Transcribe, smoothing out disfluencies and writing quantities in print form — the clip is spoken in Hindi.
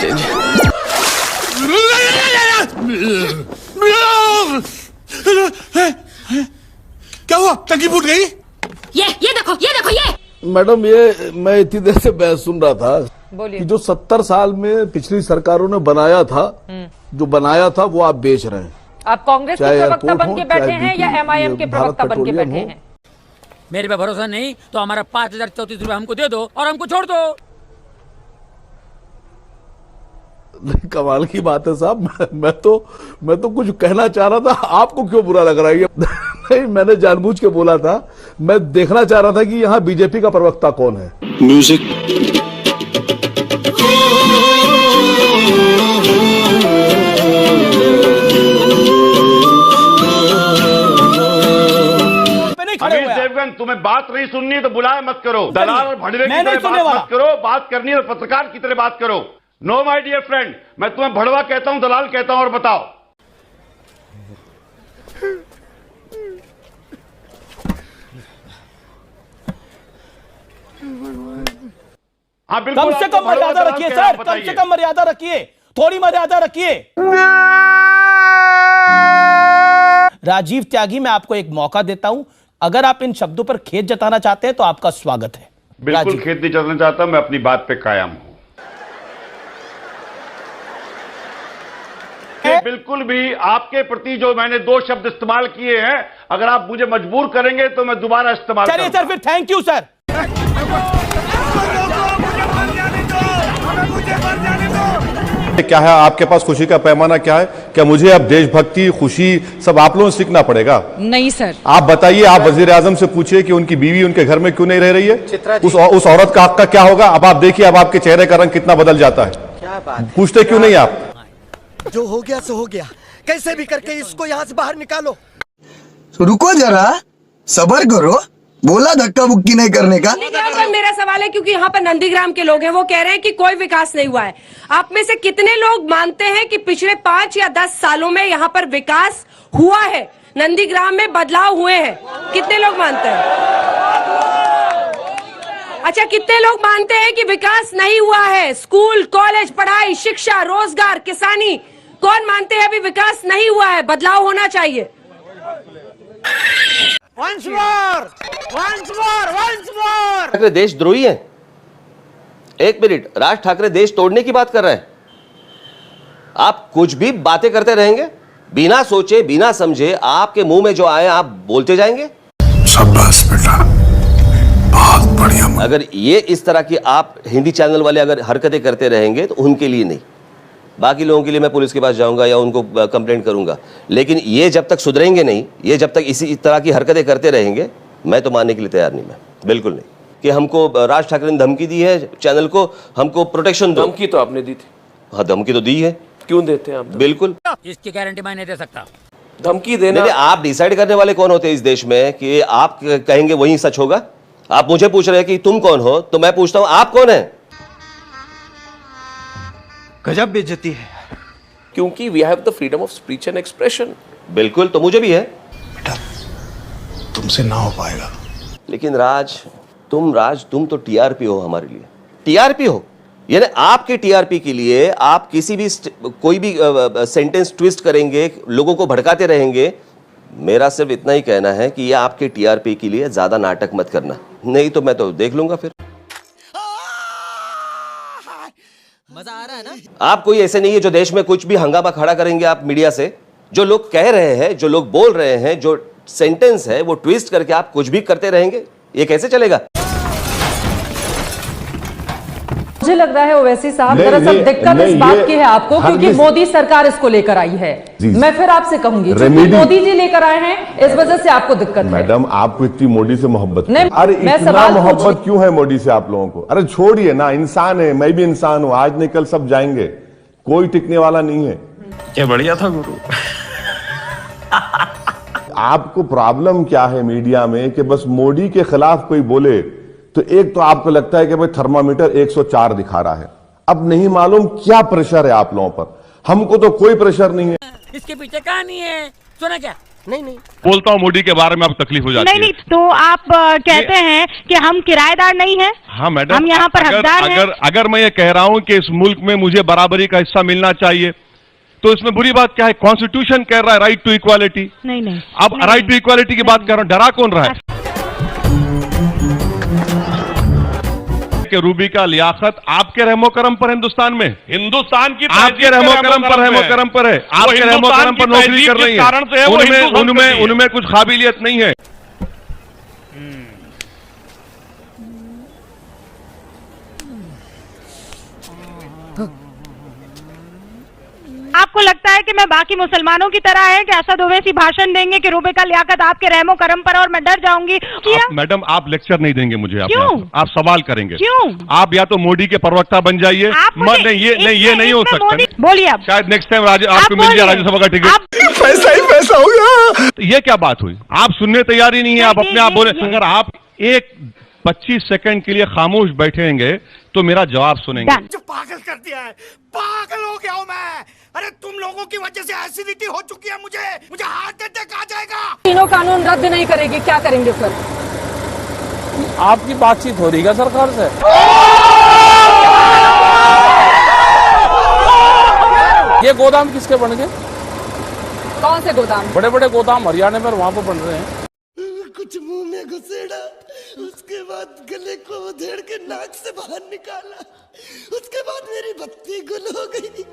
चेंज। क्या हुआ? टंकी फूट गई? ये देखो ये। मैडम ये मैं इतनी देर से बहस सुन रहा था कि जो 70 साल में पिछली सरकारों ने बनाया था, जो बनाया था वो आप बेच रहे हैं। आप कांग्रेस के प्रवक्ता बन के बैठे हैं या एमआईएम के प्रवक्ता बन के बैठे हैं? मेरे पे भरोसा नहीं तो हमारा 5034 रुपए हमको दे दो और हमको छोड़ दो। कमाल की बात है साहब। मैं तो कुछ कहना चाह रहा था, आपको क्यों बुरा लग रहा है? नहीं, मैंने जानबूझ के बोला था। मैं देखना चाह रहा था कि यहाँ बीजेपी का प्रवक्ता कौन है। म्यूजिक। अमीर देवगन, तुम्हें बात नहीं सुननी तो बुलाए मत करो। दलाल और भड़वे की तरह बात मत करो। बात करनी है तो पत्रकार की तरह बात करो। नो माय डियर फ्रेंड, मैं तुम्हें भड़वा कहता हूं, दलाल कहता हूं। और बताओ, हाँ बिल्कुल, कम से कम मर्यादा रखिए सर, कम से कम मर्यादा रखिए, थोड़ी मर्यादा रखिए। राजीव त्यागी, मैं आपको एक मौका देता हूं, अगर आप इन शब्दों पर खेद जताना चाहते हैं तो आपका स्वागत है। बिल्कुल खेद नहीं जताना चाहता, मैं अपनी बात पे कायम हूं। बिल्कुल भी आपके प्रति जो मैंने 2 शब्द इस्तेमाल किए हैं, अगर आप मुझे मजबूर करेंगे तो मैं दोबारा इस्तेमाल करूंगा। चलिए सर, फिर थैंक यू सर। क्या है आपके पास खुशी का पैमाना क्या है? क्या मुझे अब देशभक्ति, खुशी सब आप लोगों से सीखना पड़ेगा? नहीं सर। आप बताइए, आप वजीर आजम से पूछिए कि उनकी बीवी उनके घर में क्यों नहीं रह रही है? उस औरत का हक का क्या होगा? अब आप देखिए, अब आपके चेहरे का रंग कितना बदल जाता है। क्या बात? पूछते क्यों नहीं आप? जो हो गया सो हो गया, कैसे भी करके इसको यहाँ से बाहर निकालो। रुको जरा, सब्र करो। बोला धक्का मुक्की नहीं करने का। नंदीग्राम पर मेरा सवाल है, क्योंकि यहाँ पर नंदीग्राम के लोग हैं, वो कह रहे हैं कि कोई विकास नहीं हुआ है। आप में से कितने लोग मानते हैं कि पिछले 5 या 10 सालों में यहाँ पर विकास हुआ है, नंदीग्राम में बदलाव हुए हैं? कितने लोग मानते हैं? अच्छा, कितने लोग मानते हैं कि विकास नहीं हुआ है? स्कूल, कॉलेज, पढ़ाई, शिक्षा, रोजगार, किसानी, कौन मानते हैं अभी विकास नहीं हुआ है, बदलाव होना चाहिए? Once more, once more, once more। Thackeray देशद्रोही हैं? एक मिनट, राज ठाकरे देश तोड़ने की बात कर रहे हैं? आप कुछ भी बातें करते रहेंगे बिना सोचे, बिना समझे, आपके मुंह में जो आए आप बोलते जाएंगे। शाबाश बेटा, बहुत बढ़िया। अगर ये इस तरह की आप हिंदी चैनल वाले अगर हरकतें करते रहेंगे तो उनके लिए नहीं, बाकी लोगों के लिए मैं पुलिस के पास जाऊंगा या उनको कंप्लेंट करूंगा। लेकिन ये जब तक सुधरेंगे नहीं, ये जब तक इसी तरह की हरकतें करते रहेंगे, मैं तो मानने के लिए तैयार नहीं। मैं बिल्कुल नहीं कि हमको राज ठाकरे ने धमकी दी है चैनल को, हमको प्रोटेक्शन दो। धमकी तो आपने दी थी। हाँ, धमकी तो दी है। क्यों देते हैं आप? बिल्कुल, इसकी गारंटी मैं नहीं दे सकता। धमकी देना, आप डिसाइड करने वाले कौन होते हैं इस देश में कि आप कहेंगे वही सच होगा? आप मुझे पूछ रहे हैं कि तुम कौन हो, तो मैं पूछता हूं आप कौन है? गजब बेइज्जती है। क्योंकि we have the freedom of speech and expression. बिल्कुल, तो मुझे भी है। बेटा, तुमसे ना हो पाएगा। लेकिन राज तुम तो टीआरपी हो हमारे लिए। टीआरपी हो, यानी आपके टीआरपी के लिए आप किसी भी कोई भी सेंटेंस ट्विस्ट करेंगे, लोगों को भड़काते रहेंगे। मेरा सिर्फ इतना ही कहना है कि ये आपके टीआरपी के लिए ज्यादा नाटक मत करना, नहीं तो मैं तो देख लूंगा फिर। मजा आ रहा है ना? आप कोई ऐसे नहीं है जो देश में कुछ भी हंगामा खड़ा करेंगे। आप मीडिया से जो लोग कह रहे हैं, जो लोग बोल रहे हैं, जो सेंटेंस है वो ट्विस्ट करके आप कुछ भी करते रहेंगे, ये कैसे चलेगा? मुझे लग रहा है ओवैसी साहब, दरअसल दिक्कत इस बात की है आपको, क्योंकि मोदी सरकार इसको लेकर आई है। मैं फिर आपसे कहूंगी, क्योंकि मोदी जी लेकर आए हैं, इस वजह से आपको दिक्कत है। मैडम, आपको इतनी मोदी से मोहब्बत नहीं, अरे मैं इतना मोहब्बत क्यों है मोदी से आप लोगों को? अरे छोड़िए ना, इंसान है, मैं भी इंसान हूं, आज नहीं कल सब जाएंगे, कोई टिकने वाला नहीं है। क्या बढ़िया था गुरु। आपको प्रॉब्लम क्या है मीडिया में कि बस मोदी के खिलाफ कोई बोले तो एक तो आपको लगता है कि भाई थर्मामीटर 104 दिखा रहा है। अब नहीं मालूम क्या प्रेशर है आप लोगों पर। हमको तो कोई प्रेशर नहीं है। इसके पीछे कहानी है, सुना क्या? नहीं नहीं बोलता हूँ मोदी के बारे में आपको तकलीफ हो जाती है। नहीं, तो आप कहते हैं कि हम किराएदार नहीं हैं। हाँ मैडम, हम यहाँ पर हकदार हैं। अगर मैं ये कह रहा हूँ कि इस मुल्क में मुझे बराबरी का हिस्सा मिलना चाहिए, तो इसमें बुरी बात क्या है? कॉन्स्टिट्यूशन कह रहा है राइट टू इक्वालिटी। नहीं अब राइट टू इक्वालिटी की बात कर रहा हूँ, डरा कौन रहा है? कि रूबी का लियाकत आपके रहमो करम पर हिंदुस्तान में, हिंदुस्तान की आपके रहमो करम पर है, आपके रहमो करम पर नौकरी कर रही है, उनमें कुछ काबिलियत नहीं है। आपको लगता है कि मैं बाकी मुसलमानों की तरह है कि असद ओवैसी भाषण देंगे कि रूबी का लियाकत आपके रहमो करम पर और मैं डर जाऊंगी? मैडम आप लेक्चर नहीं देंगे मुझे, क्यों? आप सवाल करेंगे। क्यों? आप या तो मोदी के प्रवक्ता बन जाइए। ये नहीं हो सकता। बोलिए आप। शायद नेक्स्ट टाइम आपको मिल जाए राज्यसभा का टिकट। पैसा ही पैसा होगा। तो ये क्या बात हुई? आप सुनने तैयार ही नहीं है, आप अपने आप बोले। अगर आप एक 25 सेकंड के लिए खामोश बैठेंगे तो मेरा जवाब सुनेंगे। पागल कर दिया है, पागल हो गया हूँ मैं। अरे तुम लोगों की वजह से एसिडिटी हो चुकी है, मुझे हार्ट अटैक आ जाएगा। तीनों कानून रद्द नहीं करेगी, क्या करेंगे फिर? आपकी बातचीत हो रही है सरकार से? ये गोदाम किसके बन गए? कौन से गोदाम? बड़े बड़े गोदाम हरियाणा में वहां पर बन रहे हैं। कुछ मुंह में घुसेड़ा, उसके बाद गले को उधेड़ के नाक से बाहर निकाला, उसके बाद मेरी बत्ती गुल हो गई।